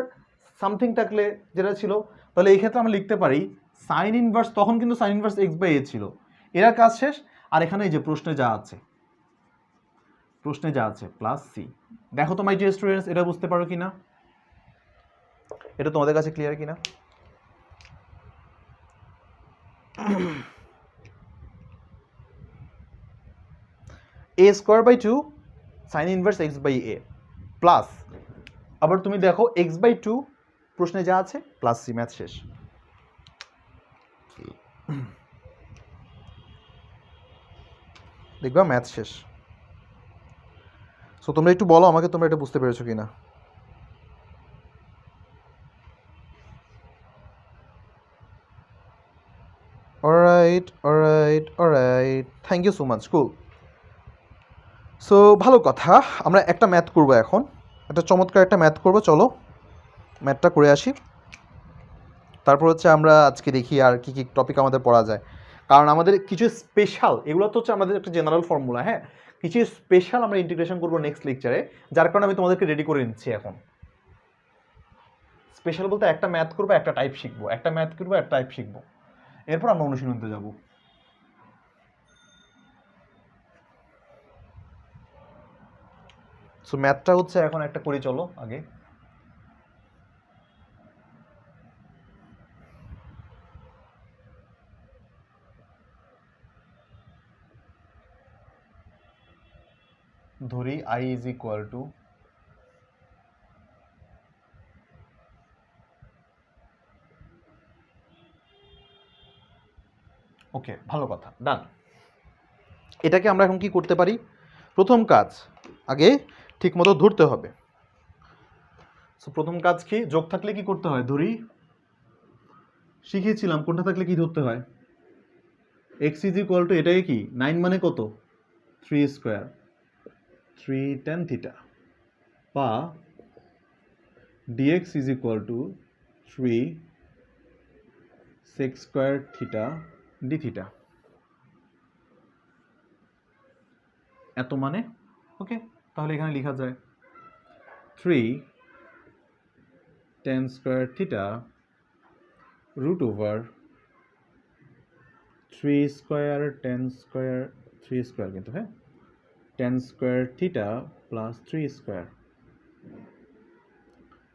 সামথিং থাকলে যেটা ছিল, তাহলে এই ক্ষেত্রে আমরা লিখতে পারি সাইন ইনভার্স, তখন কিন্তু সাইন ইনভার্স x/a ছিল। এরা কাজ শেষ। আর এখানে এই যে প্রশ্নে যা আছে প্লাস সি। দেখো তো মাই ডিয়ার স্টুডেন্টস, এটা বুঝতে পারো কিনা, এটা তোমাদের কাছে ক্লিয়ার কিনা? a²/2 sign inverse x/a plus, আবার তুমি দেখো x/2 প্রশ্নে যা আছে প্লাস সি। ম্যাথ শেষ। দেখবা ম্যাথ শেষ। সো তোমরা একটু বলো আমাকে, তোমরা এটা বুঝতে পেরেছো কিনা? Alright, thank you so much, cool. So ভালো কথা, আমরা একটা ম্যাথ করবো এখন, একটা চমৎকার একটা ম্যাথ করবো। চলো ম্যাথটা করে আসি, তারপর হচ্ছে আমরা আজকে দেখি আর কি কি টপিক আমাদের পড়া যায়। কারণ আমাদের কিছু স্পেশাল, এগুলো তো হচ্ছে আমাদের একটা জেনারেল ফর্মুলা, হ্যাঁ, কিছু স্পেশাল আমরা ইন্টিগ্রেশন করবো নেক্সট লেকচারে, যার কারণে আমি তোমাদেরকে রেডি করে নিচ্ছি এখন। স্পেশাল বলতে একটা ম্যাথ করবো, একটা টাইপ শিখবো, একটা ম্যাথ করবো, একটা টাইপ শিখবো, এরপর আমরা অনুশীলনতে যাব। সো ম্যাথটা হচ্ছে এখন একটা করি, চলো আগে। ধরি i is equal to okay, ভালো কথা, ডান। এটাকে আমরা এখন কি করতে পারি? প্রথম কাজ আগে ঠিক মতো ধরতে হবে। সো প্রথম কাজ কি? যোগ থাকলে কি করতে হয়? ধরি, শিখিয়েছিলাম কোনটা থাকলে কি ধরতে হয়। এক্স ইজ ইকুয়াল টু, এটাকে কি 9 মানে কত? 3² 3 tan থিটা, বা dx is equal two 3 sec² theta d theta, এত মানে। ওকে, তাহলে এখানে লেখা যায় 3 tan² থিটা √3² tan² কিন্তু, হ্যাঁ, tan² থিটা প্লাস 3²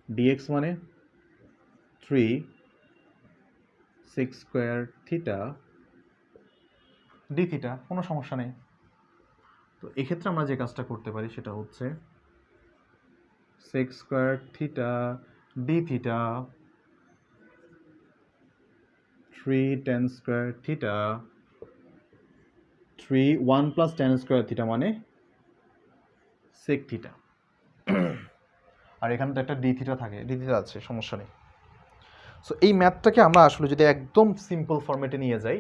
dx মানে 3 sec² থিটা d থিটা, কোনো সমস্যা নেই। তো এক্ষেত্রে আমরা যে কাজটা করতে পারি সেটা হচ্ছে sec² theta d theta 3 tan² theta 1 plus tan² theta মানে sec থিটা। আর এখানে তো একটা d থিটা থাকে, d থিটা আছে, সমস্যা নেই। সো এই ম্যাথটাকে আমরা আসলে যদি একদম সিম্পল ফরম্যাটে নিয়ে যাই,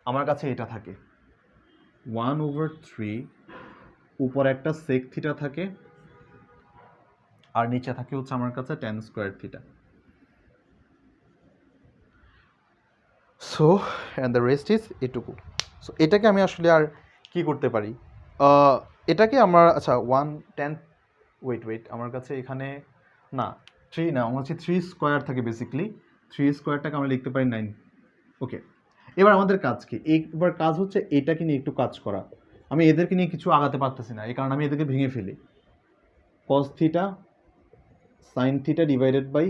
আমার কাছে এটা থাকে 1/3, উপরে একটা sec থিটা থাকে, আর নিচে থাকে হচ্ছে আমার কাছে tan² theta. So and the rest is এটুকু। সো এটাকে আমি আসলে আর কি করতে পারি, এটাকে আমার, আচ্ছা 1 ওয়েট আমার কাছে এখানে না 3 না, আমার কাছে 3² থাকে বেসিক্যালি। 3²টাকে আমরা লিখতে পারি 9। ওকে, এবার আমাদের কাজ কি? এবার কাজ হচ্ছে এটাকে নিয়ে একটু কাজ করা। আমি এদেরকে নিয়ে কিছু আগাতে পারতেছি না, এই কারণে আমি এদেরকে ভেঙে ফেলি। cos theta sin theta divided by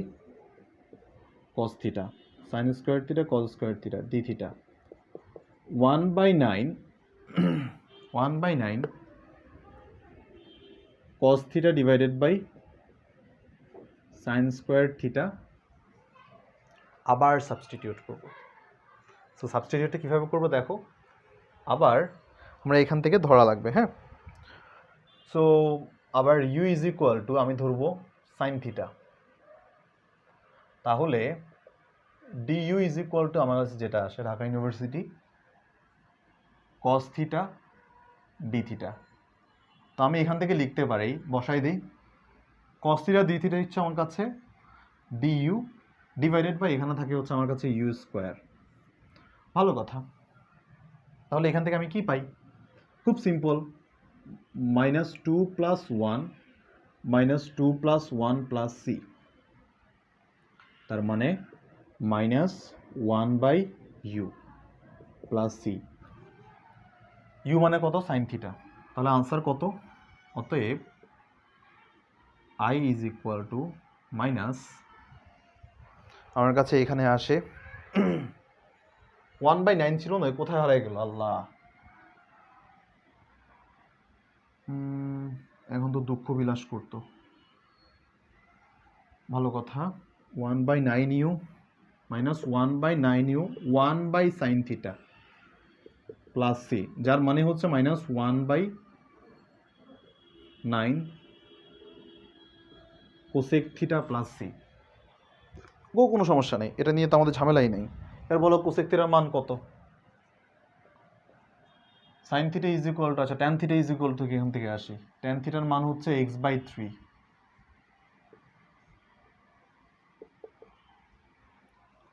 cos theta, sin² theta cos² theta d theta 1/9 cos theta divided by sin² theta, আবার সাবস্টিটিউট করব। সো সাবস্টিটিউটটা কীভাবে করবো দেখো, আবার আমরা এখান থেকে ধরা লাগবে, হ্যাঁ। সো আবার u ইজ ইকুয়াল টু, আমি ধরবো sin থিটা, তাহলে du ইজ ইকুয়াল টু আমার কাছে যেটা আসে Dhaka university cos theta d theta. তো আমি এখান থেকে লিখতে পারি, বসাই দিই, কস থিটা ডি থিটা হচ্ছে আমার কাছে ডি ইউ ডিভাইডেড বাই এখানে থাকে হচ্ছে আমার কাছে ইউ স্কোয়ার। ভালো কথা। তাহলে এখান থেকে আমি কি পাই? খুব সিম্পল, -2 + 1 -2 + 1 + c, তার মানে -1/u + c। ইউ মানে কত? Sine theta. তাহলে আনসার কত? অতএব i আমার কাছে এখানে আসে 1/9 ছিল না, কোথায় হারাই গেল আল্লাহ। এখন তো দুঃখ বিলাস করতো। ভালো কথা, 1/9u -1/9u 1/sin theta plus c, যার মানে হচ্ছে -1/9 কোসেক থিটা প্লাস c। কোনো সমস্যা নেই, এটা নিয়ে তো আমাদের ঝামেলাই নেই। এর বলো কোসেক থিটার মান কত? Sine theta is equal to, আচ্ছা tan theta is equal to, এখান থেকে আসি, ট্যান থিটার মান হচ্ছে x/3।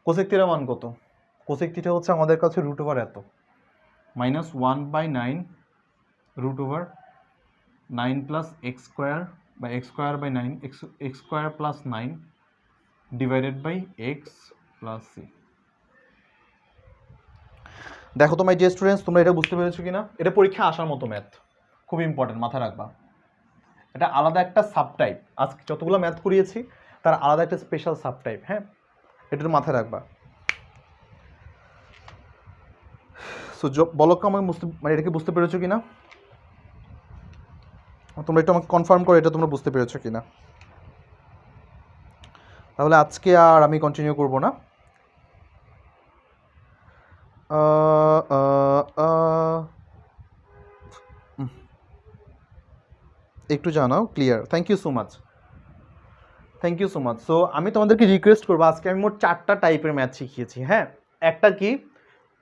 কোসেক থিটার মান কত? কোসেক থিটা হচ্ছে আমাদের কাছে √ এত, -1/9 √9 + x² বা x²/9 x² + 9 divided by x + c। দেখো তোমার যে স্টুডেন্টস, তোমরা এটা বুঝতে পেরেছো কিনা? এটা পরীক্ষা আসার মতো ম্যাথ, খুব ইম্পর্টেন্ট, মাথায় রাখবা। এটা আলাদা একটা সাবটাইপ, আজকে যতগুলো ম্যাথ করিয়েছি তার আলাদা একটা স্পেশাল সাবটাইপ, হ্যাঁ, এটা মাথায় রাখবা। সো বলো আমাকে মানে এটাকে বুঝতে পেরেছো কিনা? তোমরা একটু আমাকে কনফার্ম করো এটা তোমরা বুঝতে পেরেছো কিনা। তাহলে আজকে আর আমি কন্টিনিউ করব না। একটু জানাও clear. Thank you so much, thank you so much. So আমি তোমাদেরকে রিকোয়েস্ট করবো, আজকে আমি মোট 4টা টাইপের ম্যাথ শিখিয়েছি, হ্যাঁ। একটা কি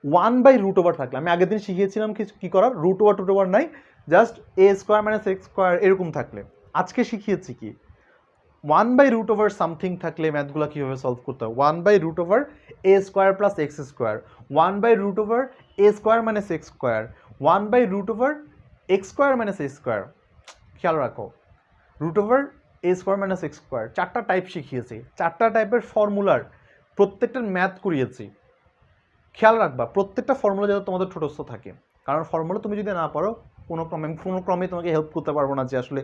1/√ওভার থাকলে, আমি আগের দিন শিখিয়েছিলাম কি করার, √ওভার নাই, জাস্ট a² - x² এরকম থাকলে। আজকে শিখিয়েছি কি 1/√ওভার সামথিং থাকলে ম্যাথগুলো কীভাবে সলভ করতে হয়। 1/√ওভার a² + x², 1/√ওভার a² - x², 1/√ওভার x² - a²। খেয়াল রাখো, √ a² - x², 4টা টাইপ শিখিয়েছি, 4টা টাইপের ফর্মুলার প্রত্যেকটার ম্যাথ করিয়েছি। খেয়াল রাখবা প্রত্যেকটা ফর্মুলা যাতে তোমাদের ঠোঁটস্থ থাকে, কারণ ফর্মুলা তুমি যদি না পারো কোনো ক্রমে তোমাকে হেল্প করতে পারবো না, যে আসলে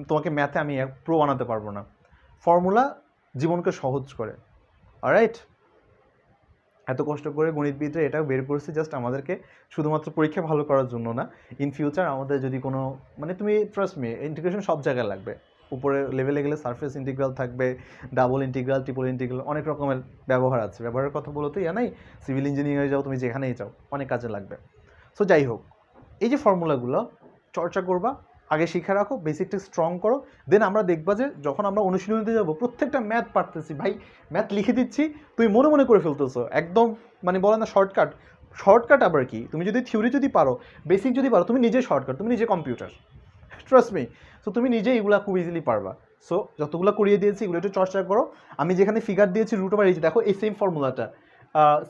তোমাকে ম্যাথে আমি প্রো বানাতে পারবো না। ফর্মুলা জীবনকে সহজ করে। অলরাইট, এত কষ্ট করে গণিতবিদরা এটা বের করেছে জাস্ট আমাদেরকে শুধুমাত্র পরীক্ষা ভালো করার জন্য না, ইন ফিউচার আমাদের যদি কোনো, মানে তুমি ট্রাস্ট মি, ইন্টিগ্রেশন সব জায়গায় লাগবে। উপরে লেভেলে গেলে সারফেস ইন্টিগ্রাল থাকবে, ডাবল ইন্টিগ্রাল, ট্রিপল ইন্টিগ্রাল, অনেক রকমের ব্যবহার আছে। ব্যবহারের কথা বলো তো ইয়া নাই, সিভিল ইঞ্জিনিয়ারিং যাও, তুমি যেখানেই যাও অনেক কাজে লাগবে। সো যাই হোক, এই যে ফর্মুলাগুলো চর্চা করবা, আগে শিখে রাখো, বেসিকটা স্ট্রং করো, দেন আমরা দেখবা যে যখন আমরা অনুশীলনীতে যাবো প্রত্যেকটা ম্যাথ পারতেছি, ভাই ম্যাথ লিখে দিচ্ছি, তুমি মনে মনে করে ফেলতেছো একদম, মানে বলে না শর্টকাট আবার কি, তুমি যদি থিওরি যদি পারো, বেসিক যদি পারো, তুমি নিজে শর্টকাট, তুমি নিজে কম্পিউটার, ট্রাস্ট মি। সো তুমি নিজে এগুলো খুব ইজিলি পারবা। সো যতগুলো করিয়ে দিয়েছি এগুলো একটু চর্চা করো। আমি যেখানে ফিগার দিয়েছি √ এই যে দেখো, এই সেম ফর্মুলাটা,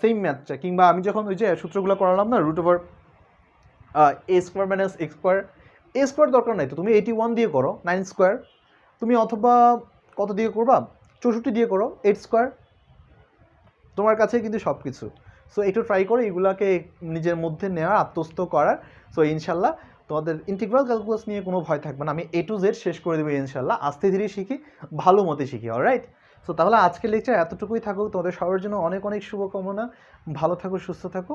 সেম ম্যাথটা, কিংবা আমি যখন ওই যে সূত্রগুলো করালাম না, √ a² - x², a² দরকার নাই তো, তুমি 81 দিয়ে করো, 9², তুমি অথবা কত দিয়ে করবা, 64 দিয়ে করো, 8², তোমার কাছে কিন্তু সব কিছু। সো একটু ট্রাই করো এগুলাকে নিজের মধ্যে নেওয়ার, আত্মস্থ করার। সো ইনশাল্লাহ তোমাদের ইন্টিগ্রাল ক্যালকুলাস নিয়ে কোনো ভয় থাকবে না, আমি A to Z শেষ করে দেবো ইনশাল্লাহ, আস্তে ধীরে শিখি, ভালো মতে শিখি। অলরাইট, সো তাহলে আজকের লেকচার এতটুকুই থাকুক, তোমাদের সবার জন্য অনেক অনেক শুভকামনা, ভালো থাকো, সুস্থ থাকো।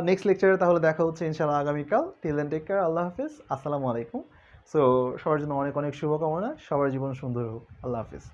নেক্সট লেকচারে তাহলে দেখা হচ্ছে ইনশাল্লাহ আগামীকাল। টিল দেন টেক কেয়ার, আল্লাহ হাফিজ, আসসালামু আলাইকুম। সো সবার জন্য অনেক অনেক শুভকামনা, সবার জীবন সুন্দর হোক, আল্লাহ হাফিজ।